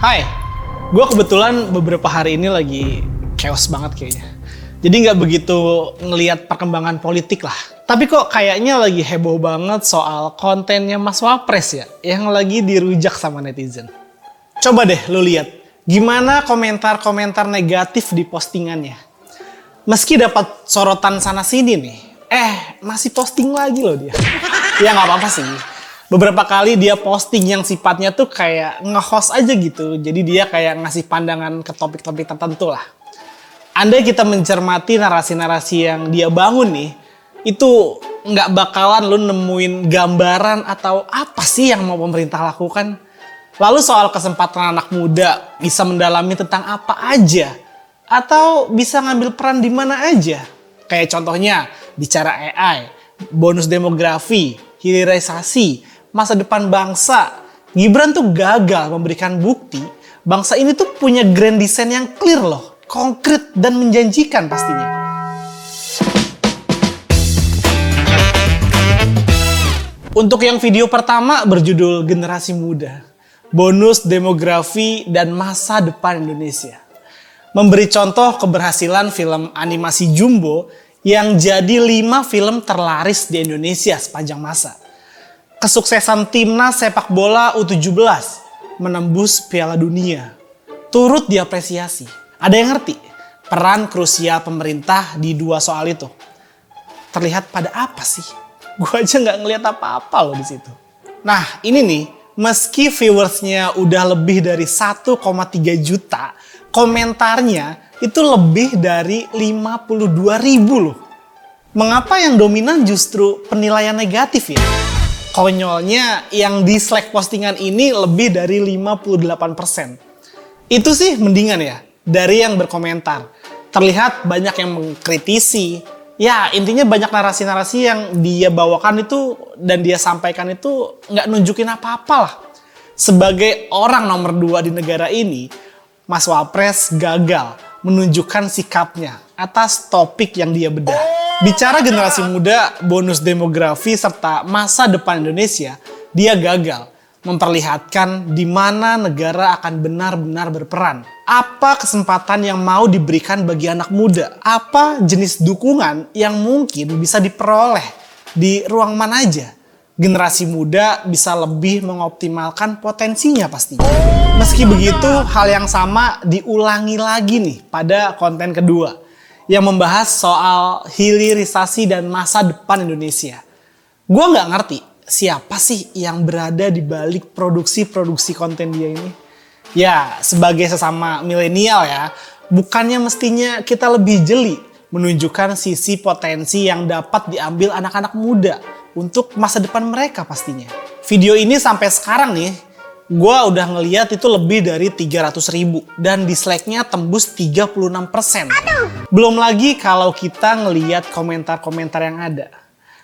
Hai, gue kebetulan beberapa hari ini lagi chaos banget kayaknya. Jadi nggak begitu ngelihat perkembangan politik lah. Tapi kok kayaknya lagi heboh banget soal kontennya Mas Wapres ya, yang lagi dirujak sama netizen. Coba deh lu lihat, gimana komentar-komentar negatif di postingannya. Meski dapat sorotan sana-sini nih, masih posting lagi loh dia. Ya nggak apa-apa sih. Beberapa kali dia posting yang sifatnya tuh kayak nge-host aja gitu. Jadi dia kayak ngasih pandangan ke topik-topik tertentu lah. Andai kita mencermati narasi-narasi yang dia bangun nih, itu nggak bakalan lu nemuin gambaran atau apa sih yang mau pemerintah lakukan. Lalu soal kesempatan anak muda bisa mendalami tentang apa aja. Atau bisa ngambil peran di mana aja. Kayak contohnya bicara AI, bonus demografi, hilirisasi, masa depan bangsa. Gibran tuh gagal memberikan bukti bangsa ini tuh punya grand design yang clear loh, konkret dan menjanjikan pastinya. Untuk yang video pertama berjudul Generasi Muda, bonus demografi dan masa depan Indonesia. Memberi contoh keberhasilan film animasi Jumbo yang jadi 5 film terlaris di Indonesia sepanjang masa. Kesuksesan timnas sepak bola U17 menembus Piala Dunia turut diapresiasi. Ada yang ngerti peran krusial pemerintah di dua soal itu? Terlihat pada apa sih? Gue aja nggak ngeliat apa-apa loh di situ. Nah ini nih, meski viewersnya udah lebih dari 1,3 juta, komentarnya itu lebih dari 52.000 loh. Mengapa yang dominan justru penilaian negatif ya? Konyolnya yang dislike postingan ini lebih dari 58%. Itu sih mendingan ya dari yang berkomentar. Terlihat banyak yang mengkritisi. Ya intinya banyak narasi-narasi yang dia bawakan itu dan dia sampaikan itu nggak nunjukin apa-apa lah. Sebagai orang nomor 2 di negara ini, Mas Wapres gagal menunjukkan sikapnya atas topik yang dia bedah. Bicara generasi muda, bonus demografi, serta masa depan Indonesia, dia gagal memperlihatkan di mana negara akan benar-benar berperan. Apa kesempatan yang mau diberikan bagi anak muda? Apa jenis dukungan yang mungkin bisa diperoleh di ruang mana aja? Generasi muda bisa lebih mengoptimalkan potensinya pastinya. Meski begitu, hal yang sama diulangi lagi nih pada konten kedua yang membahas soal hilirisasi dan masa depan Indonesia. Gue nggak ngerti siapa sih yang berada di balik produksi konten dia ini. Ya, sebagai sesama milenial ya, bukannya mestinya kita lebih jeli menunjukkan sisi potensi yang dapat diambil anak-anak muda untuk masa depan mereka pastinya. Video ini sampai sekarang nih, gue udah ngeliat itu lebih dari 300.000 dan dislike-nya tembus 36%. Belum lagi kalau kita ngeliat komentar-komentar yang ada.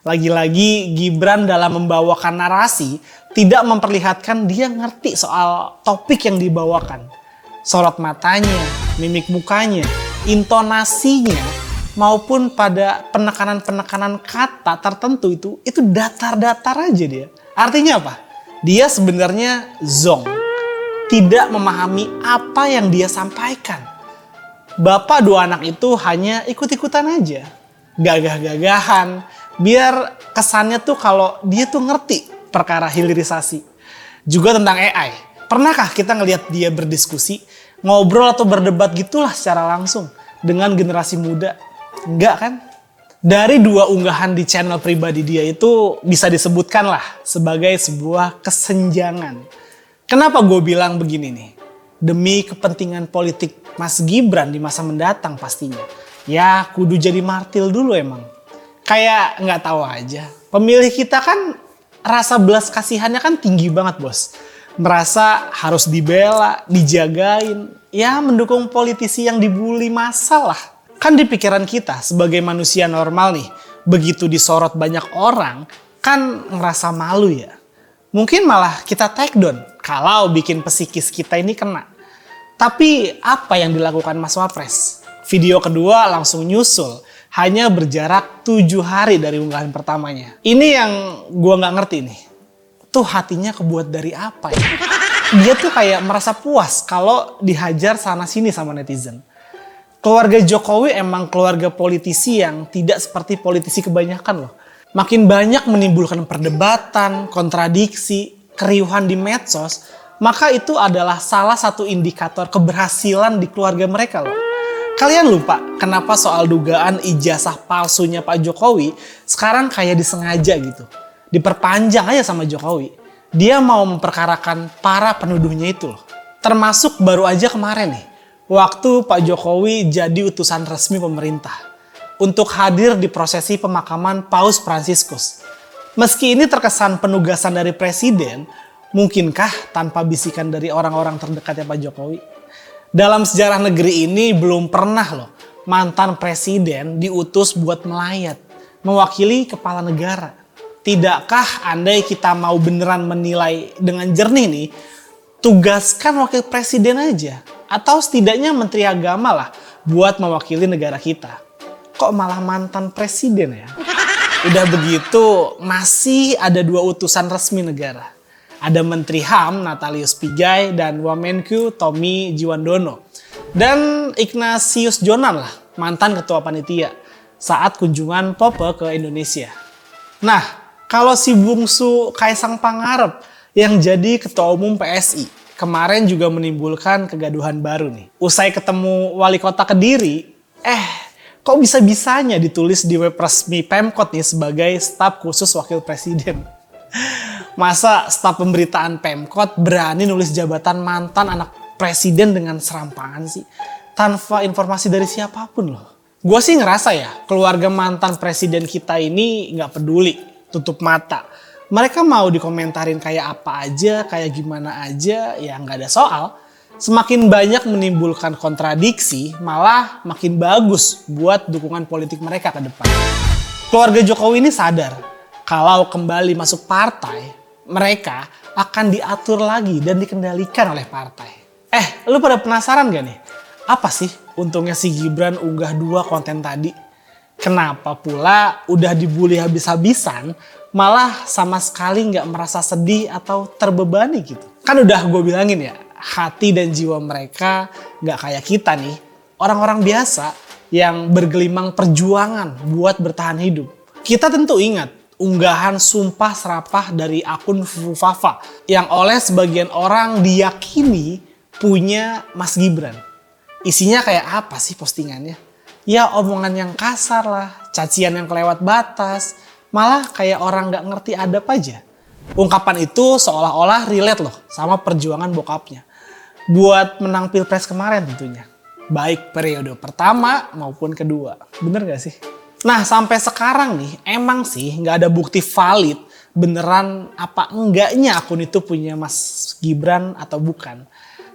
Lagi-lagi Gibran dalam membawakan narasi tidak memperlihatkan dia ngerti soal topik yang dibawakan. Sorot matanya, mimik mukanya, intonasinya, maupun pada penekanan-penekanan kata tertentu itu datar-datar aja dia. Artinya apa? Dia sebenarnya zonk, tidak memahami apa yang dia sampaikan. Bapak 2 anak itu hanya ikut-ikutan aja, gagah-gagahan, biar kesannya tuh kalau dia tuh ngerti perkara hilirisasi. Juga tentang AI, pernahkah kita ngelihat dia berdiskusi, ngobrol atau berdebat gitulah secara langsung dengan generasi muda? Enggak kan? Dari 2 unggahan di channel pribadi dia itu bisa disebutkan lah sebagai sebuah kesenjangan. Kenapa gue bilang begini nih? Demi kepentingan politik Mas Gibran di masa mendatang pastinya. Ya kudu jadi martil dulu emang. Kayak nggak tahu aja. Pemilih kita kan rasa belas kasihannya kan tinggi banget bos. Merasa harus dibela, dijagain. Ya mendukung politisi yang dibully massa lah. Kan di pikiran kita sebagai manusia normal nih, begitu disorot banyak orang, kan ngerasa malu ya. Mungkin malah kita take down kalau bikin psikis kita ini kena. Tapi apa yang dilakukan Mas Wapres? Video kedua langsung nyusul, hanya berjarak 7 hari dari unggahan pertamanya. Ini yang gua nggak ngerti nih. Tuh hatinya kebuat dari apa ya? dia tuh kayak merasa puas kalau dihajar sana sini sama netizen. Keluarga Jokowi emang keluarga politisi yang tidak seperti politisi kebanyakan loh. Makin banyak menimbulkan perdebatan, kontradiksi, keriuhan di medsos, maka itu adalah salah satu indikator keberhasilan di keluarga mereka loh. Kalian lupa kenapa soal dugaan ijazah palsunya Pak Jokowi sekarang kayak disengaja gitu. Diperpanjang aja sama Jokowi. Dia mau memperkarakan para penuduhnya itu loh. Termasuk baru aja kemarin nih, waktu Pak Jokowi jadi utusan resmi pemerintah untuk hadir di prosesi pemakaman Paus Fransiskus. Meski ini terkesan penugasan dari presiden, mungkinkah tanpa bisikan dari orang-orang terdekatnya Pak Jokowi? Dalam sejarah negeri ini belum pernah loh mantan presiden diutus buat melayat, mewakili kepala negara. Tidakkah andai kita mau beneran menilai dengan jernih nih, tugaskan wakil presiden aja. Atau setidaknya menteri agama lah buat mewakili negara kita. Kok malah mantan presiden ya? Udah begitu masih ada 2 utusan resmi negara. Ada Menteri HAM Natalius Pigai dan Wamenku Tommy Jiwandono. Dan Ignatius Jonan lah, mantan ketua panitia saat kunjungan Pope ke Indonesia. Nah, kalau si bungsu Kaisang Pangarep yang jadi ketua umum PSI kemarin juga menimbulkan kegaduhan baru nih. Usai ketemu wali kota Kediri, kok bisa-bisanya ditulis di web resmi Pemkot nih sebagai staf khusus wakil presiden. Masa staf pemberitaan Pemkot berani nulis jabatan mantan anak presiden dengan serampangan sih? Tanpa informasi dari siapapun loh. Gue sih ngerasa ya, keluarga mantan presiden kita ini gak peduli, tutup mata. Mereka mau dikomentarin kayak apa aja, kayak gimana aja, ya nggak ada soal. Semakin banyak menimbulkan kontradiksi, malah makin bagus buat dukungan politik mereka ke depan. Keluarga Jokowi ini sadar, kalau kembali masuk partai, mereka akan diatur lagi dan dikendalikan oleh partai. Lu pada penasaran gak nih? Apa sih untungnya si Gibran unggah 2 konten tadi? Kenapa pula udah dibully habis-habisan, malah sama sekali nggak merasa sedih atau terbebani gitu. Kan udah gue bilangin ya, hati dan jiwa mereka nggak kayak kita nih. Orang-orang biasa yang bergelimang perjuangan buat bertahan hidup. Kita tentu ingat unggahan sumpah serapah dari akun Fufafa yang oleh sebagian orang diyakini punya Mas Gibran. Isinya kayak apa sih postingannya? Ya omongan yang kasar lah, cacian yang kelewat batas, malah kayak orang gak ngerti adab aja. Ungkapan itu seolah-olah relate loh sama perjuangan bokapnya. Buat menang pilpres kemarin tentunya. Baik periode pertama maupun kedua. Bener gak sih? Nah sampai sekarang nih emang sih gak ada bukti valid beneran apa enggaknya akun itu punya Mas Gibran atau bukan.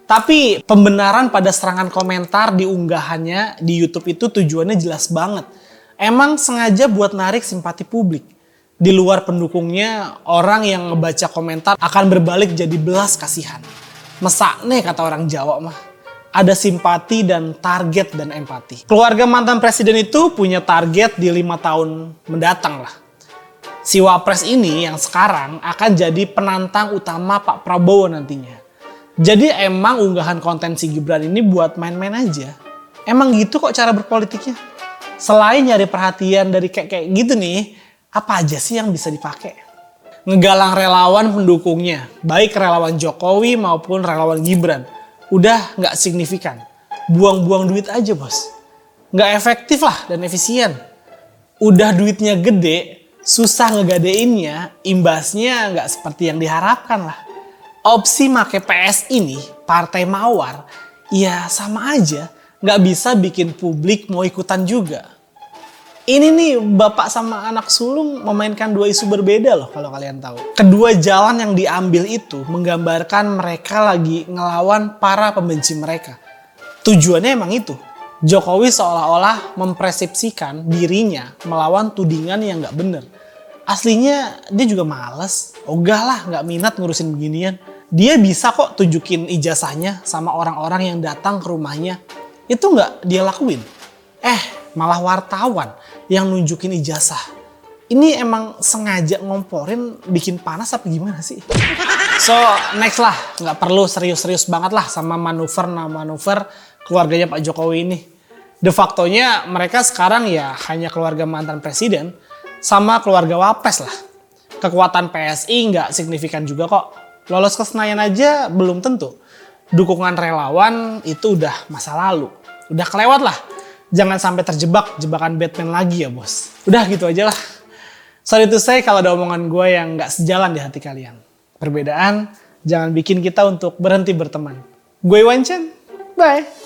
Tapi pembenaran pada serangan komentar di unggahannya di YouTube itu tujuannya jelas banget. Emang sengaja buat narik simpati publik. Di luar pendukungnya, orang yang ngebaca komentar akan berbalik jadi belas kasihan. Mesakne kata orang Jawa mah. Ada simpati dan target dan empati. Keluarga mantan presiden itu punya target di 5 tahun mendatang lah. Si Wapres ini yang sekarang akan jadi penantang utama Pak Prabowo nantinya. Jadi emang unggahan konten si Gibran ini buat main-main aja. Emang gitu kok cara berpolitiknya. Selain nyari perhatian dari kayak gitu nih, apa aja sih yang bisa dipakai? Ngegalang relawan pendukungnya, baik relawan Jokowi maupun relawan Gibran. Udah nggak signifikan. Buang-buang duit aja bos. Nggak efektif lah dan efisien. Udah duitnya gede, susah ngegadeinnya, imbasnya nggak seperti yang diharapkan lah. Opsi make PS ini, partai mawar, ya sama aja nggak bisa bikin publik mau ikutan juga. Ini nih bapak sama anak sulung memainkan 2 isu berbeda loh kalau kalian tahu. Kedua jalan yang diambil itu menggambarkan mereka lagi ngelawan para pembenci mereka. Tujuannya emang itu. Jokowi seolah-olah mempersepsikan dirinya melawan tudingan yang nggak bener. Aslinya dia juga males, ogah lah nggak minat ngurusin beginian. Dia bisa kok tunjukin ijazahnya sama orang-orang yang datang ke rumahnya. Itu nggak dia lakuin. Malah wartawan yang nunjukin ijazah. Ini emang sengaja ngomporin bikin panas apa gimana sih? So next lah, nggak perlu serius-serius banget lah sama manuver keluarganya Pak Jokowi ini. De factonya mereka sekarang ya hanya keluarga mantan presiden sama keluarga wapres lah. Kekuatan PSI nggak signifikan juga kok. Lolos ke Senayan aja belum tentu. Dukungan relawan itu udah masa lalu. Udah kelewat lah. Jangan sampai terjebak jebakan Batman lagi ya bos. Udah gitu aja lah. Sorry to say kalau ada omongan gue yang nggak sejalan di hati kalian. Perbedaan jangan bikin kita untuk berhenti berteman. Gue Iwan Chen, bye.